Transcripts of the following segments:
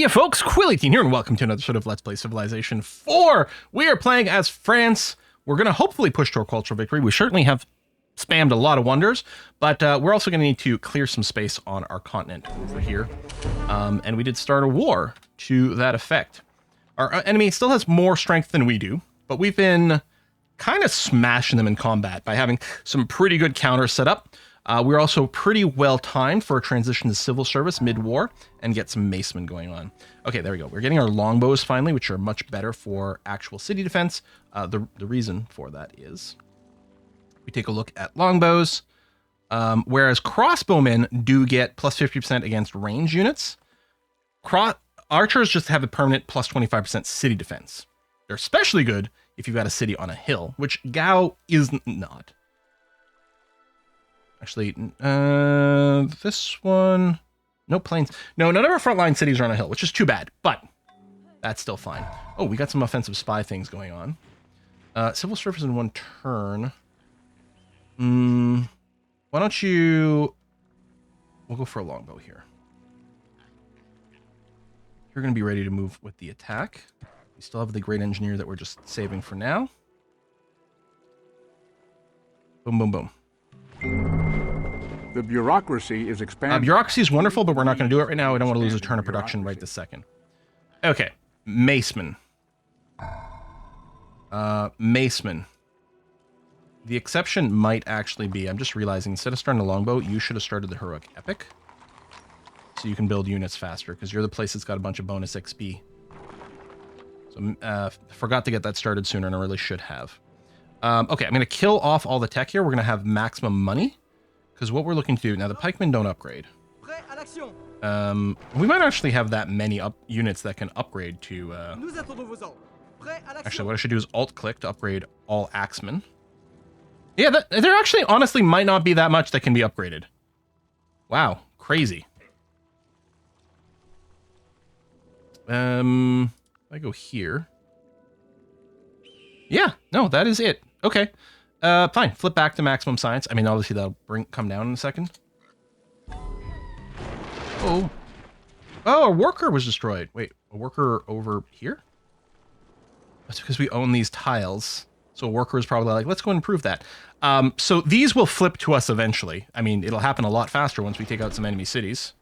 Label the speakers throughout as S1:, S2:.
S1: Hiya folks, Quilly18 here, and welcome to another episode of Let's Play Civilization 4. We are playing as France. We're going to hopefully push to a cultural victory. We certainly have spammed a lot of wonders, but we're also going to need to clear some space on our continent over here. And we did start a war to that effect. Our enemy still has more strength than we do, but we've been kind of smashing them in combat by having some pretty good counters set up. We're also pretty well timed for a transition to civil service mid-war and get some macemen going on. Okay, there we go. We're getting our longbows finally, which are much better for actual city defense. The reason for that is we take a look at longbows, whereas crossbowmen do get plus 50% against range units. Archers just have a permanent plus 25% city defense. They're especially good if you've got a city on a hill, which Gao is not. Actually, this one, no plains. No, none of our frontline cities are on a hill, which is too bad, but that's still fine. Oh, we got some offensive spy things going on. Civil service in one turn. Why don't you, we'll go for a longbow here. You're going to be ready to move with the attack. We still have the great engineer that we're just saving for now. Boom, boom, boom.
S2: The bureaucracy is expanding.
S1: Bureaucracy is wonderful, but we're not going to do it right now. We don't want to lose a turn of production right this second. Okay, Macemen. Macemen. The exception might actually be, I'm just realizing, instead of starting a longbow, you should have started the heroic epic. So you can build units faster, because you're the place that's got a bunch of bonus XP. So forgot to get that started sooner, and I really should have. Okay, I'm going to kill off all the tech here. We're going to have maximum money. Because what we're looking to do... Now, the pikemen don't upgrade. We might actually have that many units that can upgrade to... Actually, what I should do is alt-click to upgrade all axemen. Yeah, there actually, honestly, might not be that much that can be upgraded. Wow, crazy. I go here. Yeah, no, that is it. Okay. Fine. Flip back to maximum science. I mean, obviously that'll come down in a second. Oh. Oh, a worker was destroyed. Wait, a worker over here? That's because we own these tiles. So a worker is probably like, let's go and improve that. So these will flip to us eventually. I mean, it'll happen a lot faster once we take out some enemy cities.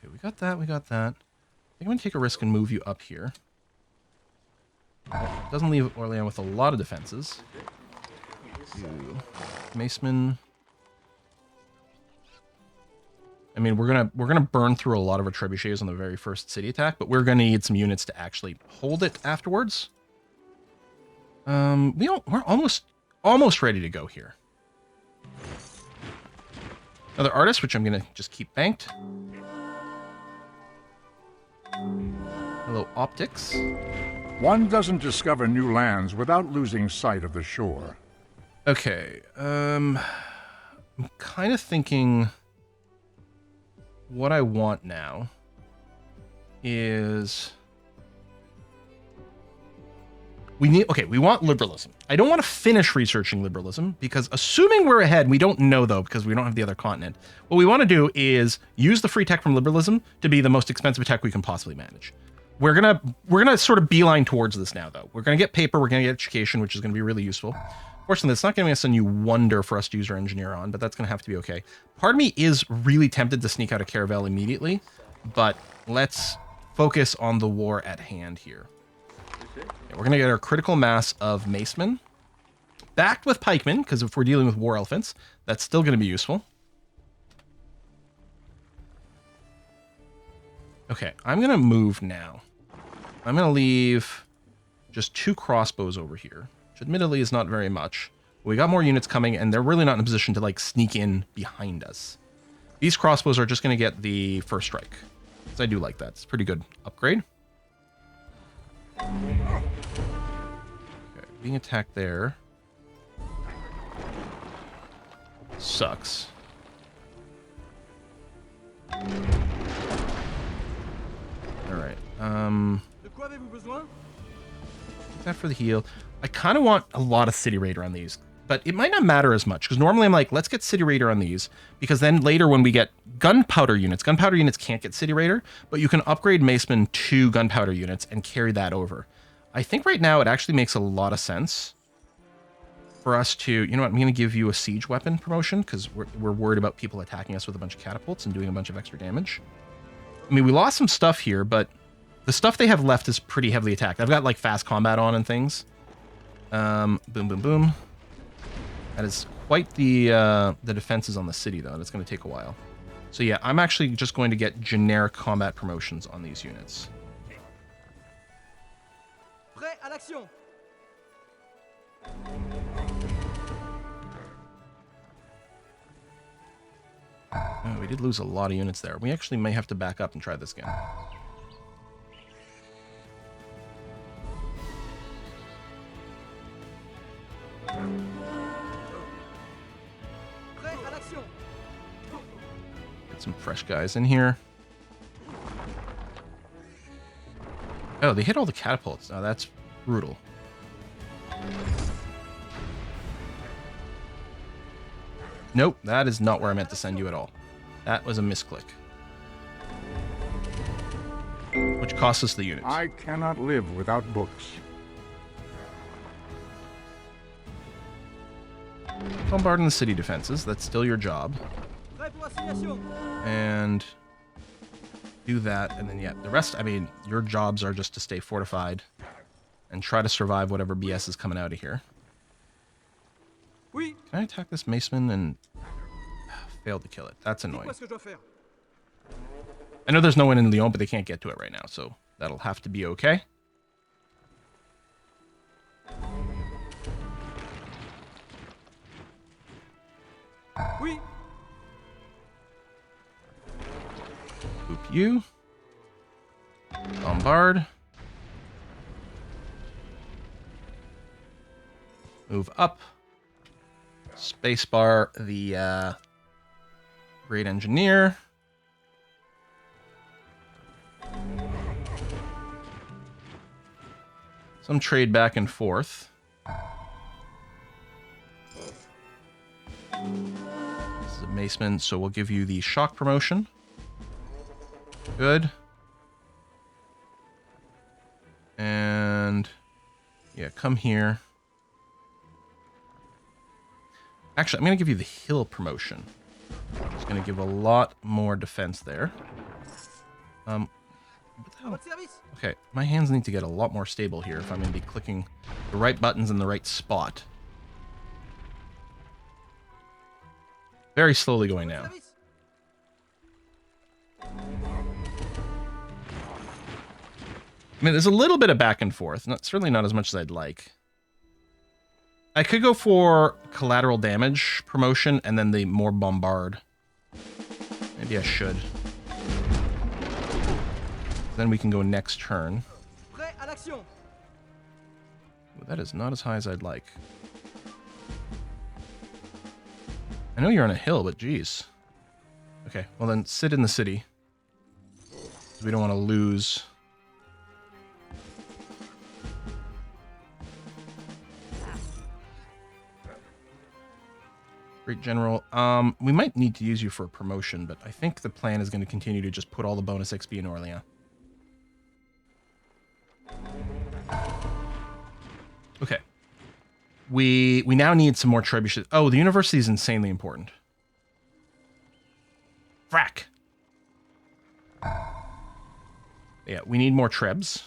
S1: Okay, we got that, we got that. I think I'm going to take a risk and move you up here. Doesn't leave Orléans with a lot of defenses. Macemen. I mean, we're gonna burn through a lot of our trebuchets on the very first city attack, but we're gonna need some units to actually hold it afterwards. We're almost ready to go here. Another artist, which I'm gonna just keep banked. Hello, optics.
S2: One doesn't discover new lands without losing sight of the shore.
S1: Okay, I'm kind of thinking what I want now is we want liberalism. I don't want to finish researching liberalism because assuming we're ahead, we don't know though because we don't have the other continent. What we want to do is use the free tech from liberalism to be the most expensive tech we can possibly manage. We're gonna sort of beeline towards this now, though. We're gonna get paper, we're gonna get education, which is gonna be really useful. Fortunately, it's not giving us a new wonder for us to use our engineer on, but that's gonna have to be okay. Part of me is really tempted to sneak out of Caravel immediately, but let's focus on the war at hand here. Okay, we're gonna get our critical mass of macemen, backed with pikemen, because if we're dealing with war elephants, that's still gonna be useful. Okay, I'm gonna move now. I'm going to leave just 2 crossbows over here, which admittedly is not very much. We got more units coming, and they're really not in a position to, like, sneak in behind us. These crossbows are just going to get the first strike. So I do like that. It's a pretty good upgrade. Okay, being attacked there. Sucks. Alright, that for the heal. I kind of want a lot of city raider on these, but it might not matter as much because normally I'm like, let's get City Raider on these because then later when we get gunpowder units can't get City Raider, but you can upgrade Maceman to gunpowder units and carry that over. I think right now it actually makes a lot of sense for us to, you know what, I'm going to give you a siege weapon promotion because we're worried about people attacking us with a bunch of catapults and doing a bunch of extra damage. I mean, we lost some stuff here, but the stuff they have left is pretty heavily attacked. I've got like fast combat on and things. Boom, boom, boom. That is quite the defenses on the city, though. That's going to take a while. So yeah, I'm actually just going to get generic combat promotions on these units.
S3: Prêt à l'action.
S1: Oh, we did lose a lot of units there. We actually may have to back up and try this again.
S3: Prêt à l'action.
S1: Get some fresh guys in here. Oh, they hit all the catapults. Oh, that's brutal. Nope, that is not where I meant to send you at all. That was a misclick. Which costs us the units.
S2: I cannot live without books.
S1: Bombarding the city defenses. That's still your job.
S3: Prêt pour assignation.
S1: And do that, and then yeah, the rest, I mean, your jobs are just to stay fortified and try to survive whatever BS is coming out of here.
S3: Oui.
S1: Can I attack this Maceman and failed to kill it? That's annoying.
S3: Qu'est-ce que je dois faire?
S1: I know there's no one in Lyon, but they can't get to it right now, so that'll have to be okay.
S3: Oui.
S1: Boop you. Bombard. Move up. Spacebar the Great Engineer. Some trade back and forth. This is a Maceman, so we'll give you the shock promotion. Good. And yeah, come here. Actually, I'm going to give you the hill promotion. It's going to give a lot more defense there. What the hell?
S3: Votre service.
S1: Okay, my hands need to get a lot more stable here if I'm going to be clicking the right buttons in the right spot. Very slowly going now.
S3: Service.
S1: I mean, there's a little bit of back and forth. Certainly not as much as I'd like. I could go for collateral damage promotion and then the more bombard. Maybe I should. Then we can go next turn.
S3: Prêt à l'action.
S1: Ooh, that is not as high as I'd like. I know you're on a hill, but geez. Okay, well then sit in the city. We don't want to lose. Great General. We might need to use you for a promotion, but I think the plan is going to continue to just put all the bonus XP in Orléans. Okay. We now need some more trebuchets. Oh, the university is insanely important. Frack. Yeah, we need more trebs.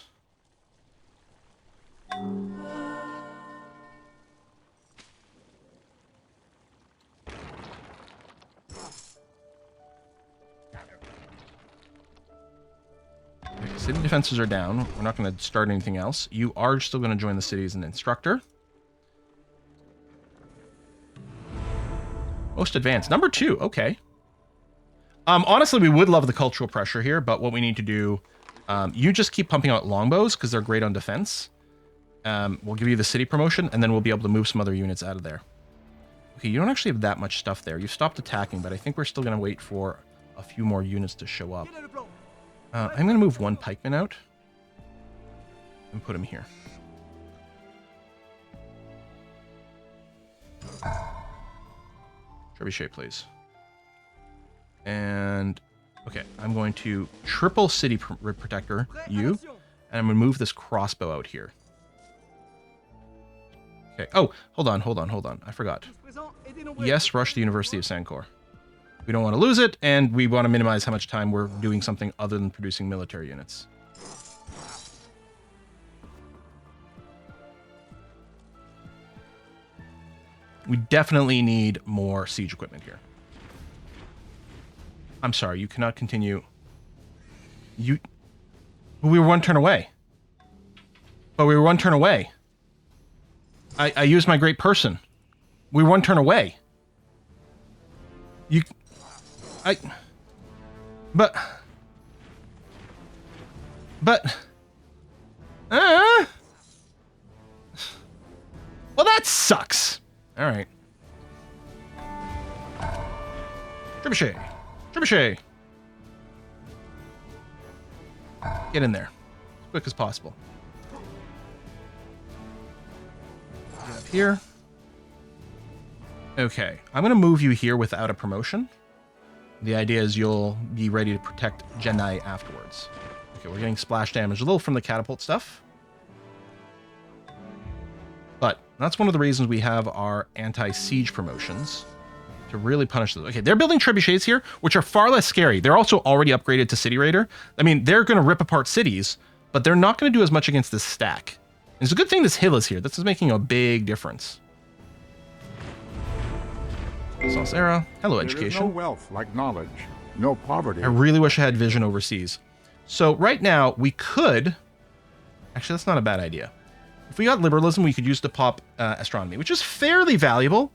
S1: Okay, city defenses are down. We're not going to start anything else. You are still going to join the city as an instructor. Most advanced. Number 2. Okay. Honestly, we would love the cultural pressure here, but what we need to do... you just keep pumping out longbows, because they're great on defense. We'll give you the city promotion, and then we'll be able to move some other units out of there. Okay, you don't actually have that much stuff there. You've stopped attacking, but I think we're still going to wait for a few more units to show up.
S3: Quel est le plan?
S1: I'm going to move one pikeman out and put him here. Trebuchet, please. And okay, I'm going to triple city protector you, and I'm gonna move this crossbow out here. Okay. Oh, hold on. I forgot. Yes, rush the University of Sancor. We don't want to lose it, and we want to minimize how much time we're doing something other than producing military units. We definitely need more siege equipment here. I'm sorry, you cannot continue. We were one turn away. But we were one turn away. I used my great person. We were one turn away. But well, that sucks. All right. Trebuchet. Get in there. As quick as possible. Get up here. Okay. I'm going to move you here without a promotion. The idea is you'll be ready to protect Genai afterwards. Okay, we're getting splash damage a little from the catapult stuff. But that's one of the reasons we have our anti-siege promotions. To really punish those. Okay, they're building trebuchets here, which are far less scary. They're also already upgraded to City Raider. I mean, they're going to rip apart cities, but they're not going to do as much against this stack. And it's a good thing this hill is here. This is making a big difference. Sauce era. Hello, education.
S2: There is no wealth like knowledge, no poverty.
S1: I really wish I had vision overseas. So right now, we could... Actually, that's not a bad idea. If we got liberalism, we could use to pop astronomy, which is fairly valuable.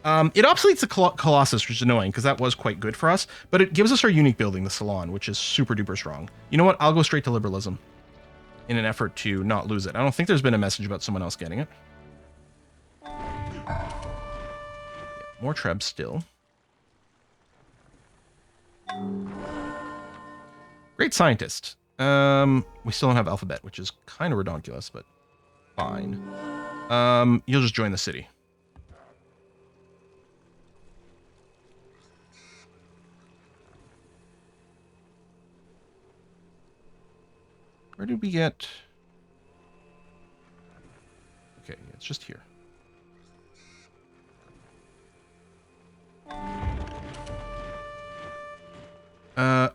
S1: It obsoletes the Colossus, which is annoying, because that was quite good for us. But it gives us our unique building, the Salon, which is super duper strong. You know what? I'll go straight to liberalism in an effort to not lose it. I don't think there's been a message about someone else getting it. Yeah, more Trebs still. Great scientist. We still don't have alphabet, which is kind of redonkulous, but fine. You'll just join the city. Where did we get... Okay, it's just here.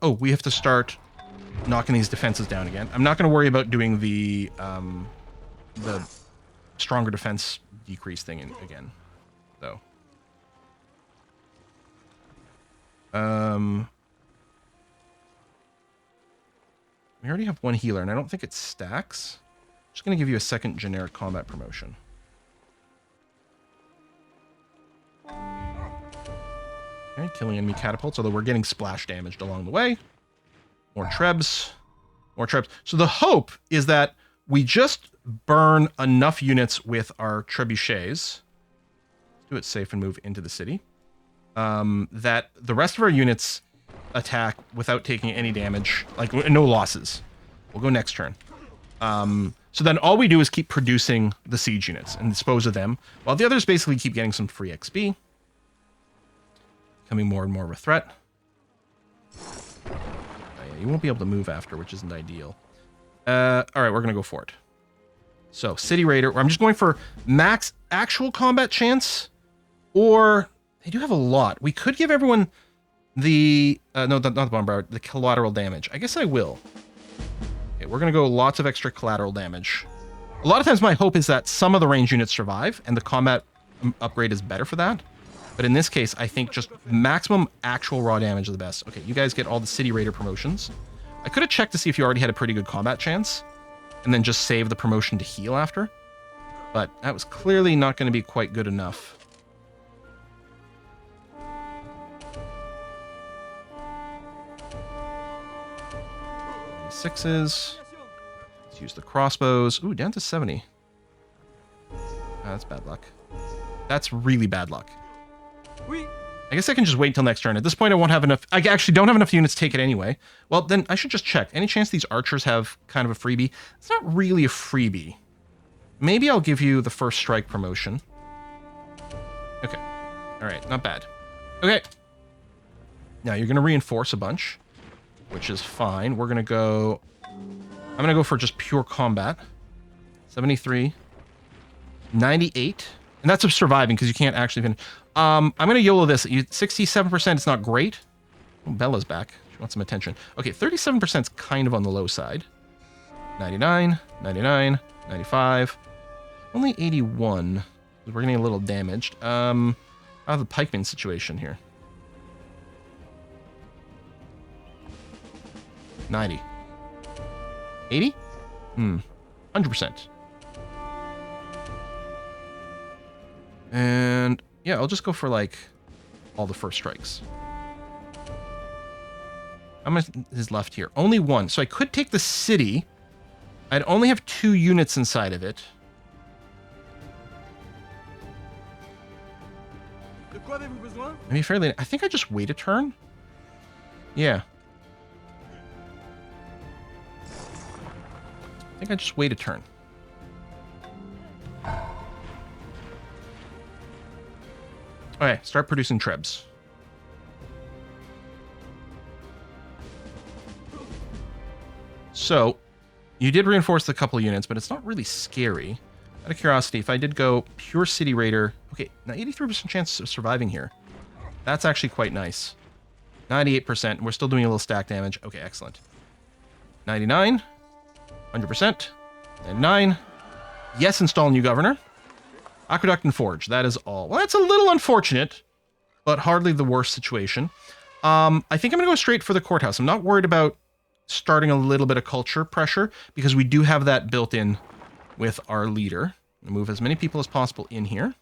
S1: Oh, we have to start knocking these defenses down again. I'm not going to worry about doing the stronger defense decrease thing again, though. We already have one healer, and I don't think it stacks. I'm just going to give you a second generic combat promotion. Okay, killing enemy catapults, although we're getting splash damaged along the way. More Trebs. More Trebs. So the hope is that we just burn enough units with our trebuchets. Let's do it safe and move into the city. That the rest of our units attack without taking any damage, like no losses. We'll go next turn. So then all we do is keep producing the siege units and dispose of them, while the others basically keep getting some free XP. Becoming more and more of a threat. You won't be able to move after, which isn't ideal. Alright, we're going to go for it. So, City Raider. I'm just going for max actual combat chance, or they do have a lot. We could give everyone the... no, not the bombard, the collateral damage. I guess I will. Okay, we're going to go lots of extra collateral damage. A lot of times my hope is that some of the range units survive, and the combat upgrade is better for that. But in this case, I think just maximum actual raw damage is the best. Okay, you guys get all the City Raider promotions. I could have checked to see if you already had a pretty good combat chance, and then just save the promotion to heal after. But that was clearly not going to be quite good enough. Sixes. Let's use the crossbows. Ooh, down to 70. That's bad luck. That's really bad luck. I guess I can just wait until next turn. At this point, I won't have enough... I actually don't have enough units to take it anyway. Well, then I should just check. Any chance these archers have kind of a freebie? It's not really a freebie. Maybe I'll give you the first strike promotion. Okay. All right, not bad. Okay. Now you're going to reinforce a bunch, which is fine. We're going to go... I'm going to go for just pure combat. 73. 98. And that's of surviving, because you can't actually finish. I'm going to YOLO this. 67% is not great. Oh, Bella's back. She wants some attention. Okay, 37% is kind of on the low side. 99, 99, 95. Only 81. We're getting a little damaged. I have the pikeman situation here. 90. 80? 100%. And yeah, I'll just go for like all the first strikes. How much is left here? Only one. So I could take the city. I'd only have 2 units inside of it.
S3: De quoi avez-vous besoin?
S1: I mean, fairly. I think I just wait a turn. Yeah. I think I just wait a turn. Okay, start producing trebs. So, you did reinforce the couple units, but it's not really scary. Out of curiosity, if I did go pure city raider... Okay, now 83% chance of surviving here. That's actually quite nice. 98%. We're still doing a little stack damage. Okay, excellent. 99. 100%. 99. Yes, install new governor. Aqueduct and Forge. That is all. Well, that's a little unfortunate, but hardly the worst situation. I think I'm going to go straight for the courthouse. I'm not worried about starting a little bit of culture pressure, because we do have that built in with our leader. Move as many people as possible in here.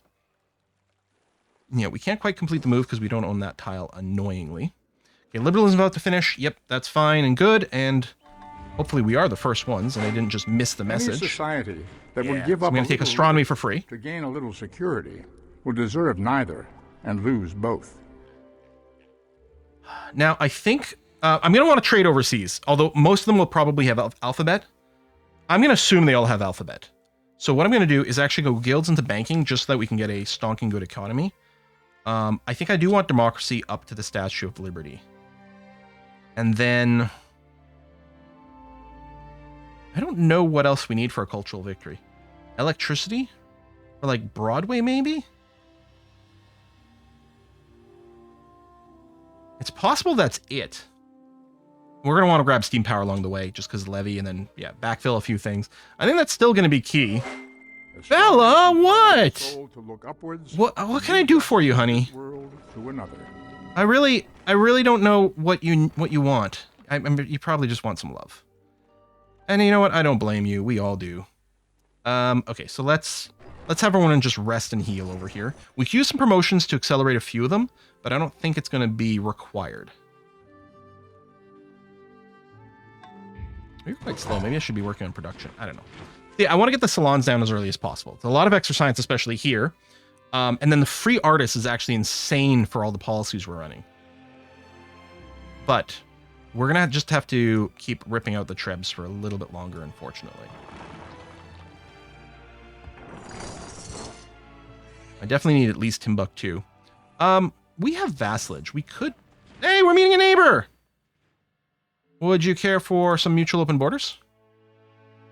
S1: Yeah, we can't quite complete the move because we don't own that tile, annoyingly. Okay, liberalism about to finish. Yep, that's fine and good, and hopefully we are the first ones, and I didn't just miss the message.
S2: Any society that
S1: Yeah,
S2: will give
S1: so
S2: up
S1: I'm going to take astronomy for free.
S2: to gain a little security will deserve neither and lose both.
S1: Now, I think I'm going to want to trade overseas, although most of them will probably have alphabet. I'm going to assume they all have alphabet. So what I'm going to do is actually go guilds into banking just so that we can get a stonking good economy. I think I do want democracy up to the Statue of Liberty. And then... I don't know what else we need for a cultural victory. Electricity? Or like Broadway, maybe? It's possible that's it. We're going to want to grab steam power along the way, just because levy, and then, yeah, backfill a few things. I think that's still going to be key. Bella, what?
S2: To look upwards,
S1: What can I do for you, honey?
S2: world to another.
S1: I really don't know what you want. I mean, you probably just want some love. And you know what? I don't blame you. We all do. Okay, so let's have everyone just rest and heal over here. We can use some promotions to accelerate a few of them, but I don't think it's going to be required. You're quite slow. Maybe I should be working on production. I don't know. Yeah, I want to get the salons down as early as possible. There's a lot of extra science, especially here. And then the free artist is actually insane for all the policies we're running. But we're going to just have to keep ripping out the trebs for a little bit longer, unfortunately. I definitely need at least Timbuktu. We have vassalage. We could... Hey, we're meeting a neighbor! Would you care for some mutual open borders?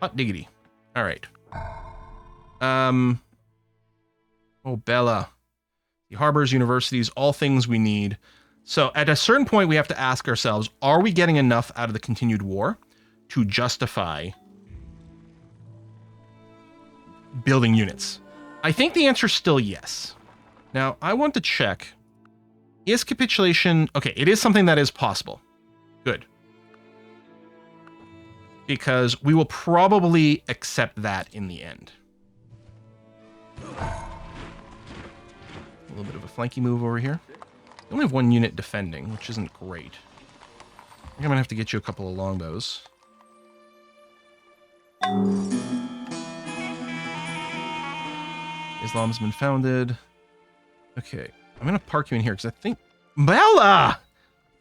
S1: Hot diggity. All right. Oh, Bella. The harbors, universities, all things we need. So at a certain point, we have to ask ourselves, are we getting enough out of the continued war to justify building units? I think the answer is still yes. Now, I want to check. Is capitulation... Okay, it is something that is possible. Good. Because we will probably accept that in the end. A little bit of a flanky move over here. We only have one unit defending, which isn't great. I think I'm going to have to get you a couple of longbows. Islam's been founded. Okay, I'm going to park you in here because I think... Bella!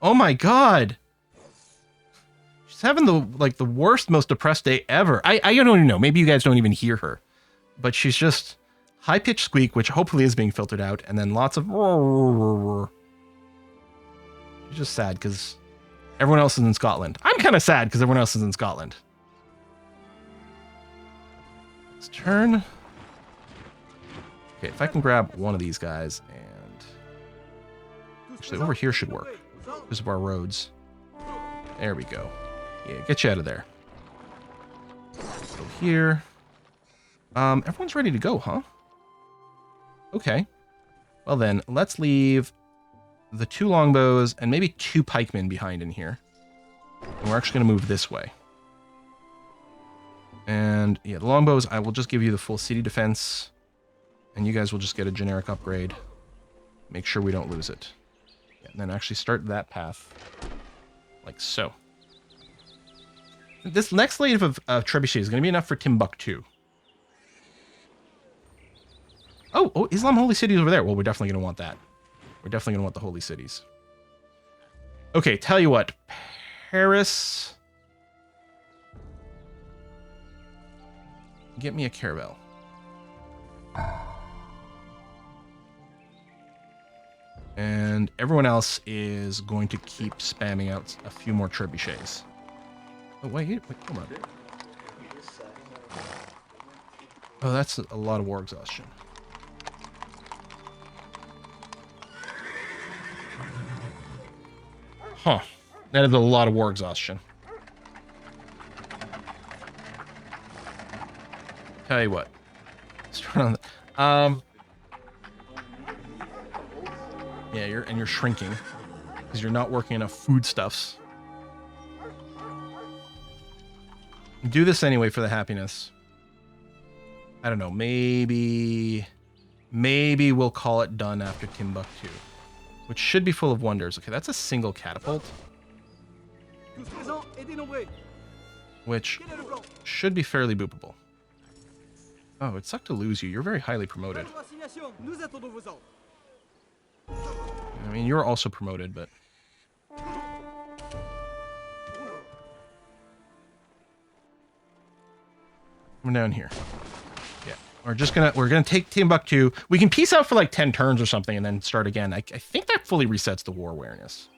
S1: Oh my god! She's having the worst, most depressed day ever. I don't even know. Maybe you guys don't even hear her. But she's just high-pitched squeak, which hopefully is being filtered out, and then lots of It's just sad because everyone else is in Scotland. I'm kind of sad because everyone else is in Scotland. Let's turn. Okay, if I can grab one of these guys, and actually over here should work because of our roads. There we go. Yeah, get you out of there. Go here. Everyone's ready to go, huh? Okay. Well then, let's leave the 2 longbows and maybe 2 pikemen behind in here. And we're actually going to move this way. And yeah, the longbows, I will just give you the full city defense. And you guys will just get a generic upgrade. Make sure we don't lose it. Yeah, and then actually start that path. Like so. This next wave of trebuchet is going to be enough for Timbuktu. Oh, Islam Holy City is over there. Well, we're definitely going to want that. We're definitely going to want the Holy Cities. Okay, tell you what. Paris. Get me a caravel. And everyone else is going to keep spamming out a few more trebuchets. Oh, wait, come on. Oh, that's a lot of war exhaustion. Huh. That is a lot of war exhaustion. Tell you what. Let's turn on the, yeah, you're shrinking because you're not working enough foodstuffs. Do this anyway for the happiness. I don't know. Maybe we'll call it done after Timbuktu, which should be full of wonders. Okay, that's a single catapult, which should be fairly boopable. Oh, it sucked to lose you. You're very highly promoted. I mean, you're also promoted, but... Come down here. Yeah. We're gonna take Timbuktu. We can peace out for like 10 turns or something and then start again. I think that fully resets the war awareness.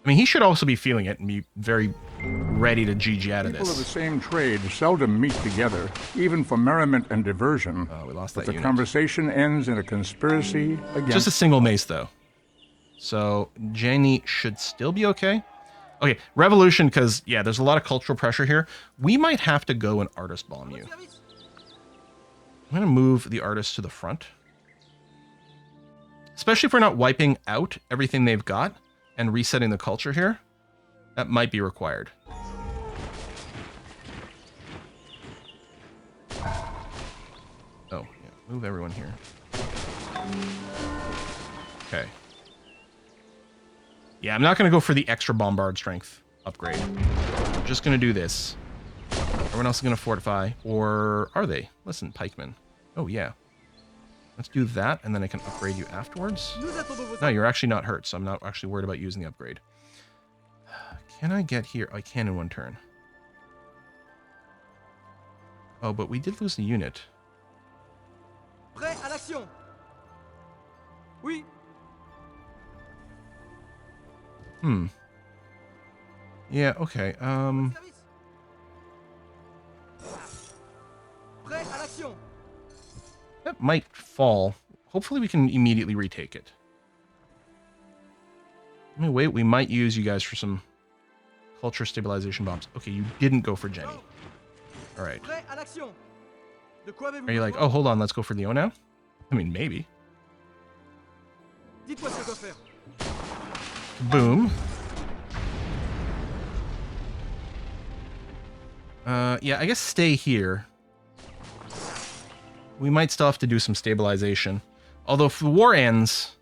S1: I mean, he should also be feeling it and be very ready to GG out of this.
S2: People of the same trade seldom meet together, even for merriment and diversion.
S1: Oh, we lost
S2: but
S1: that
S2: the
S1: unit.
S2: Conversation ends in a conspiracy against...
S1: Just a single mace, though. So, Jenny should still be okay. Okay, revolution, because, yeah, there's a lot of cultural pressure here. We might have to go and artist bomb you. I'm going to move the artists to the front. Especially if we're not wiping out everything they've got and resetting the culture here. That might be required. Oh, yeah, move everyone here. Okay. Yeah, I'm not going to go for the extra bombard strength upgrade. I'm just going to do this. Everyone else is going to fortify. Or are they? Listen, pikemen. Oh, yeah. Let's do that, and then I can upgrade you afterwards. No, you're actually not hurt, so I'm not actually worried about using the upgrade. Can I get here? I can in one turn. Oh, but we did lose the unit.
S3: Prêt à l'action. Oui.
S1: Yeah, okay.
S3: Prêt à l'action.
S1: That might fall. Hopefully we can immediately retake it. Let me wait. We might use you guys for some culture stabilization bombs. Okay, you didn't go for Jenny. All right.
S3: Prêt à l'action. De quoi avez-vous
S1: Are you like,
S3: besoin?
S1: oh, hold on, let's go for Leo now? I mean, maybe.
S3: Dites-moi ce que je dois faire.
S1: Boom. Yeah, I guess stay here. We might still have to do some stabilization. Although if the war ends,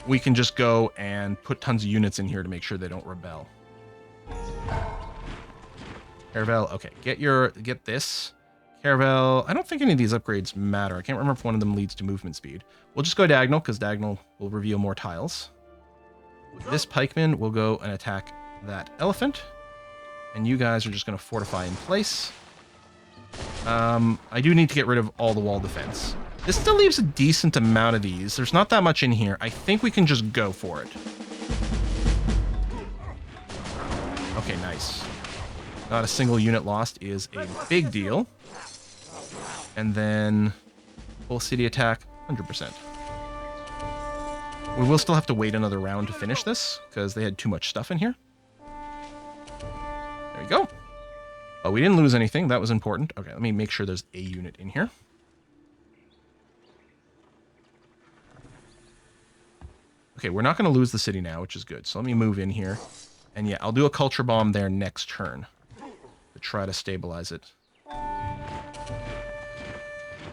S1: we can just go and put tons of units in here to make sure they don't rebel. Caravel, okay, get this. Caravel, I don't think any of these upgrades matter. I can't remember if one of them leads to movement speed. We'll just go diagonal, because diagonal will reveal more tiles. This pikeman will go and attack that elephant. And you guys are just going to fortify in place. I do need to get rid of all the wall defense. This still leaves a decent amount of these. There's not that much in here. I think we can just go for it. Okay, nice. Not a single unit lost is a big deal. And then full city attack, 100%. We will still have to wait another round to finish this, because they had too much stuff in here. There we go. Oh, we didn't lose anything. That was important. Okay, let me make sure there's a unit in here. Okay, we're not going to lose the city now, which is good. So let me move in here. And yeah, I'll do a culture bomb there next turn to try to stabilize it.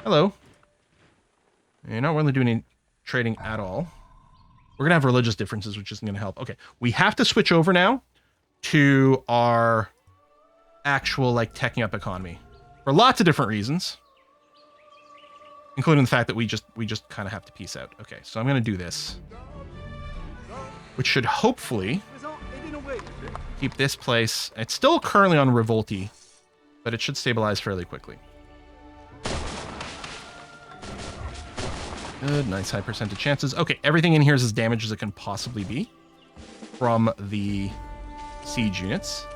S1: Hello. You're not really doing any trading at all. We're going to have religious differences, which isn't going to help. Okay, we have to switch over now to our actual, like, teching up economy. For lots of different reasons. Including the fact that we just kind of have to peace out. Okay, so I'm going to do this. Which should hopefully keep this place... It's still currently on Revolti, but it should stabilize fairly quickly. Good, nice high percentage chances. Okay, everything in here is as damaged as it can possibly be from the siege units.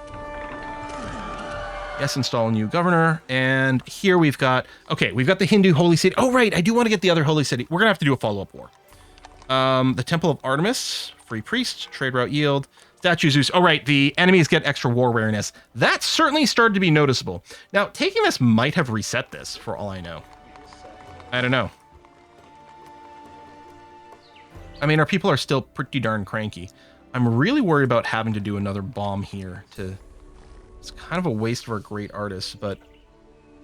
S1: Yes, install new governor. And here we've got... Okay, we've got the Hindu holy city. Oh, right, I do want to get the other holy city. We're going to have to do a follow-up war. The Temple of Artemis, free priest, trade route yield, statue Zeus. Oh, right, the enemies get extra war wariness. That certainly started to be noticeable. Now, taking this might have reset this, for all I know. I don't know. I mean, our people are still pretty darn cranky. I'm really worried about having to do another bomb here to... It's kind of a waste for a great artist, but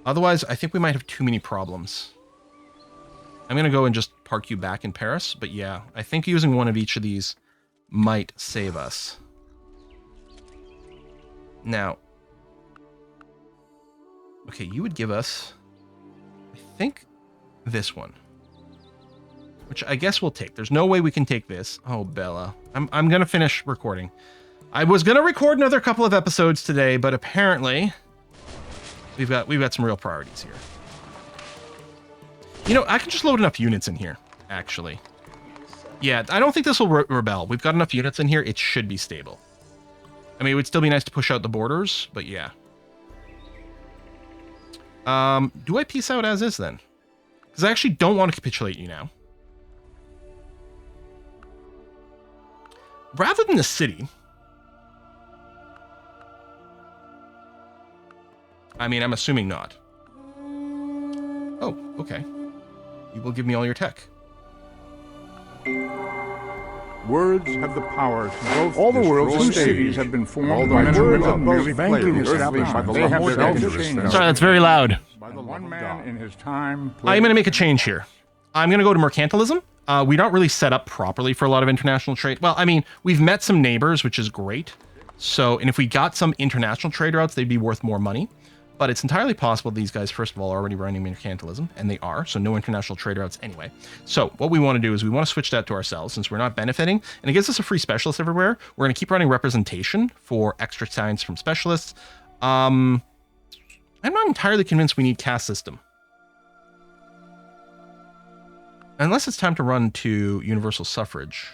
S1: otherwise, I think we might have too many problems. I'm going to go and just park you back in Paris, but yeah, I think using one of each of these might save us. Now, okay, you would give us, I think, this one. Which I guess we'll take. There's no way we can take this. Oh, Bella. I'm going to finish recording. I was going to record another couple of episodes today, but apparently we've got some real priorities here. You know, I can just load enough units in here, actually. Yeah, I don't think this will rebel. We've got enough units in here. It should be stable. I mean, it would still be nice to push out the borders, but yeah. Do I peace out as is then? Because I actually don't want to capitulate you now. Rather than the city... I mean, I'm assuming not. Oh, okay. You will give me all your tech.
S2: Words have the power to both all the world's cities have been formed by words of merely vanking establishment. They have their own change.
S1: Sorry, that's very loud.
S2: By the one man in his time.
S1: I'm going to make a change here. I'm going to go to mercantilism. We're not really set up properly for a lot of international trade. Well, I mean, we've met some neighbors, which is great. So, and if we got some international trade routes, they'd be worth more money. But it's entirely possible these guys, first of all, are already running mercantilism, and they are, so no international trade routes anyway. So what we want to do is we want to switch that to ourselves, since we're not benefiting, and it gives us a free specialist everywhere. We're going to keep running representation for extra science from specialists. I'm not entirely convinced we need caste system. Unless it's time to run to universal suffrage.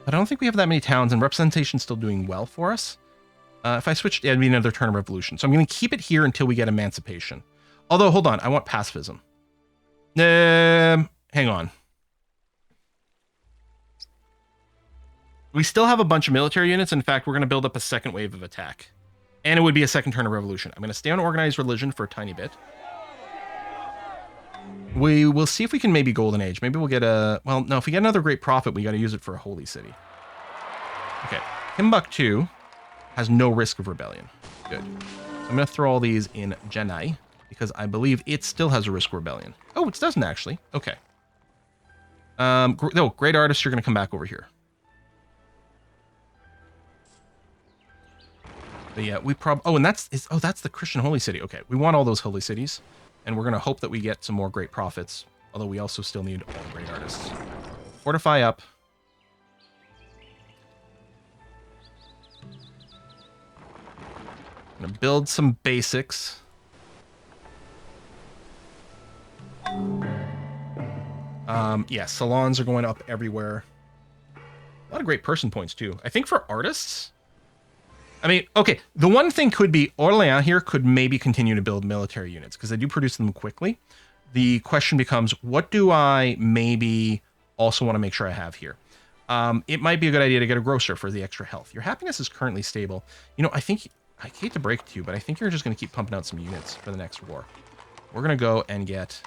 S1: But I don't think we have that many towns, and representation's still doing well for us. If I switched, it'd be another turn of revolution. So I'm going to keep it here until we get emancipation. Although, hold on, I want pacifism. Hang on. We still have a bunch of military units. In fact, we're going to build up a second wave of attack. And it would be a second turn of revolution. I'm going to stay on organized religion for a tiny bit. We will see if we can maybe Golden Age. Maybe we'll get a... Well, no, if we get another great prophet, we got to use it for a holy city. Okay, Timbuktu has no risk of rebellion. Good. So I'm going to throw all these in Chennai, because I believe it still has a risk of rebellion. Oh, it doesn't actually. Okay. No, great artists, you're going to come back over here. But yeah, we probably... Oh, and that's the Christian holy city. Okay, we want all those holy cities, and we're going to hope that we get some more great prophets, although we also still need all great artists. Fortify up. Gonna build some basics. Yeah, salons are going up everywhere. A lot of great person points, too. I think for artists... I mean, okay, the one thing could be Orléans here could maybe continue to build military units, because they do produce them quickly. The question becomes, what do I maybe also want to make sure I have here? It might be a good idea to get a grocer for the extra health. Your happiness is currently stable. You know, I think... I hate to break it to you, but I think you're just going to keep pumping out some units for the next war. We're going to go and get,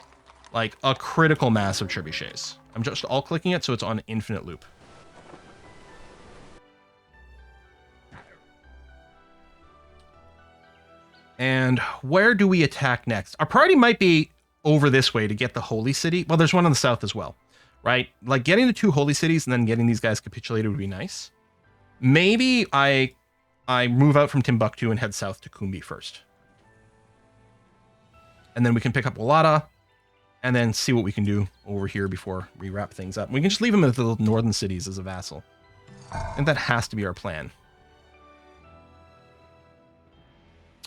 S1: like, a critical mass of trebuchets. I'm just all-clicking it, so it's on infinite loop. And where do we attack next? Our priority might be over this way to get the Holy City. Well, there's one in the south as well, right? Like, getting the 2 Holy Cities and then getting these guys capitulated would be nice. Maybe I move out from Timbuktu and head south to Kumbi first. And then we can pick up Wallata and then see what we can do over here before we wrap things up. We can just leave them with the little northern cities as a vassal. And that has to be our plan.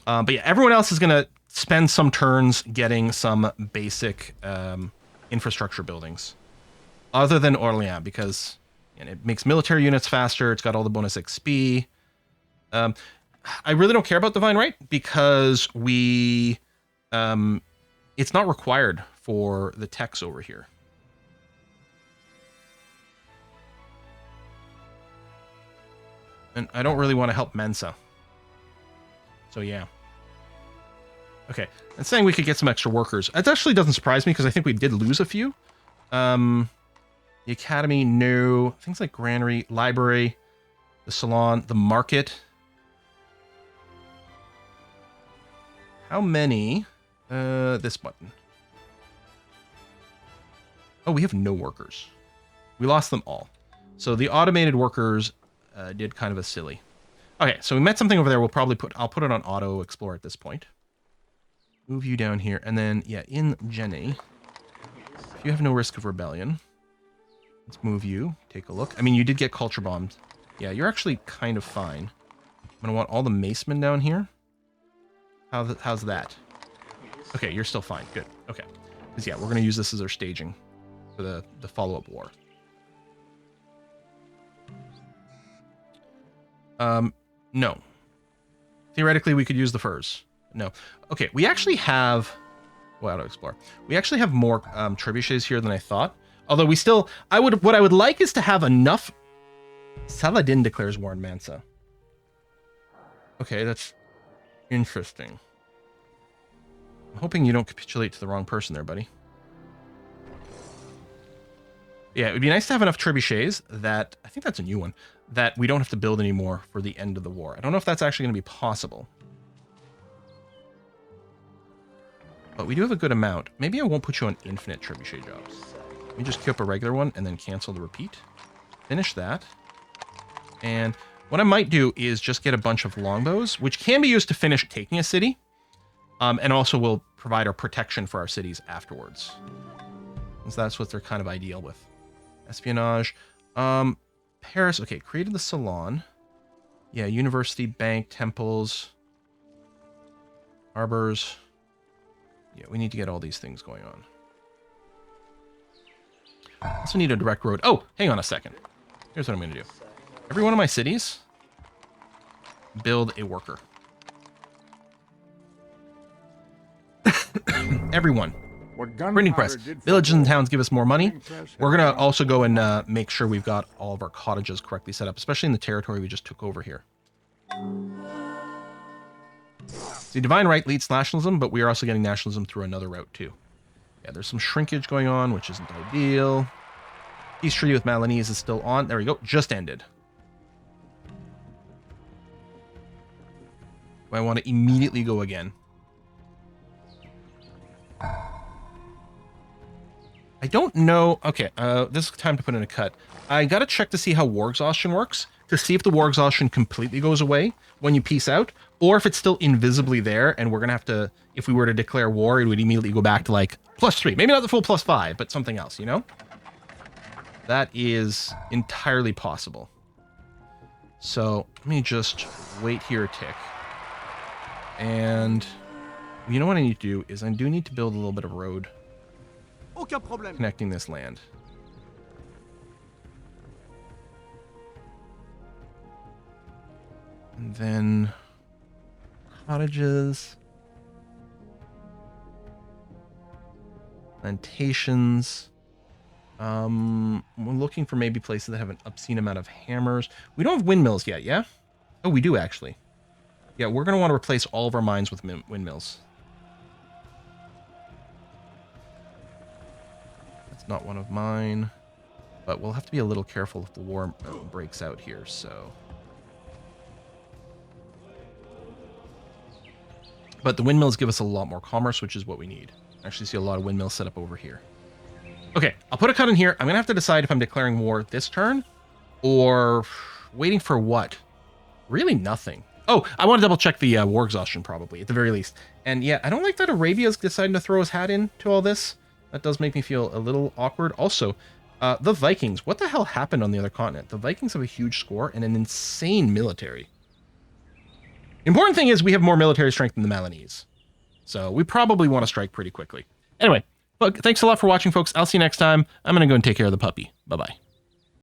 S1: But yeah, everyone else is going to spend some turns getting some basic infrastructure buildings. Other than Orléans, because it makes military units faster. It's got all the bonus XP. I really don't care about Divine Right, because we... it's not required for the techs over here. And I don't really want to help Mensa. So yeah. Okay, and saying we could get some extra workers. That actually doesn't surprise me, because I think we did lose a few. The Academy, no. Things like Granary, Library, the Salon, the Market. How many? This button. Oh, we have no workers. We lost them all. So the automated workers did kind of a silly. Okay, so we met something over there. I'll put it on auto explore at this point. Move you down here, and then yeah, in Jenny, if you have no risk of rebellion, let's move you. Take a look. I mean, you did get culture bombed. Yeah, you're actually kind of fine. I'm gonna want all the macemen down here. How's that? Okay, you're still fine. Good. Okay, because yeah, we're gonna use this as our staging for the follow-up war. No. Theoretically, we could use the furs. No. Okay, we actually have... Well, auto explore. We actually have more trebuchets here than I thought. Although we still... What I would like is to have enough... Saladin declares war on Mansa. Okay, that's interesting. I'm hoping you don't capitulate to the wrong person there, buddy. Yeah, it would be nice to have enough trebuchets that... I think that's a new one. That we don't have to build anymore for the end of the war. I don't know if that's actually going to be possible. But we do have a good amount. Maybe I won't put you on infinite trebuchet jobs. Let me just queue up a regular one and then cancel the repeat. Finish that. And what I might do is just get a bunch of longbows, which can be used to finish taking a city. And also will provide our protection for our cities afterwards. So that's what they're kind of ideal with. Espionage. Paris. Okay, created the salon. Yeah, university, bank, temples. Harbors. Yeah, we need to get all these things going on. Also need a direct road. Oh, hang on a second. Here's what I'm going to do. Every one of my cities, build a worker. Everyone. Printing press. Villages and towns give us more money. We're going to also go and make sure we've got all of our cottages correctly set up, especially in the territory we just took over here. See, Divine Right leads nationalism, but we are also getting nationalism through another route, too. Yeah, there's some shrinkage going on, which isn't ideal. Peace treaty with Malinese is still on. There we go. Just ended. I want to immediately go again. I don't know. Okay, this is time to put in a cut. I got to check to see how war exhaustion works, to see if the war exhaustion completely goes away when you peace out, or if it's still invisibly there, and we're going to have to, if we were to declare war, it would immediately go back to, like, +3. Maybe not the full +5, but something else, you know? That is entirely possible. So, let me just wait here a tick. And you know what I need to do is I do need to build a little bit of road.
S3: aucun problème.
S1: connecting this land. And then cottages, plantations. We're looking for maybe places that have an obscene amount of hammers. We don't have windmills yet, yeah? Oh, we do actually. Yeah, we're going to want to replace all of our mines with windmills. That's not one of mine. But we'll have to be a little careful if the war breaks out here, so... But the windmills give us a lot more commerce, which is what we need. I actually see a lot of windmills set up over here. Okay, I'll put a cut in here. I'm going to have to decide if I'm declaring war this turn or waiting for what? Really nothing. Oh, I want to double check the war exhaustion probably, at the very least. And yeah, I don't like that Arabia's deciding to throw his hat into all this. That does make me feel a little awkward. Also, the Vikings. What the hell happened on the other continent? The Vikings have a huge score and an insane military. Important thing is we have more military strength than the Milanese. So we probably want to strike pretty quickly. Anyway, look, thanks a lot for watching, folks. I'll see you next time. I'm going to go and take care of the puppy. Bye-bye.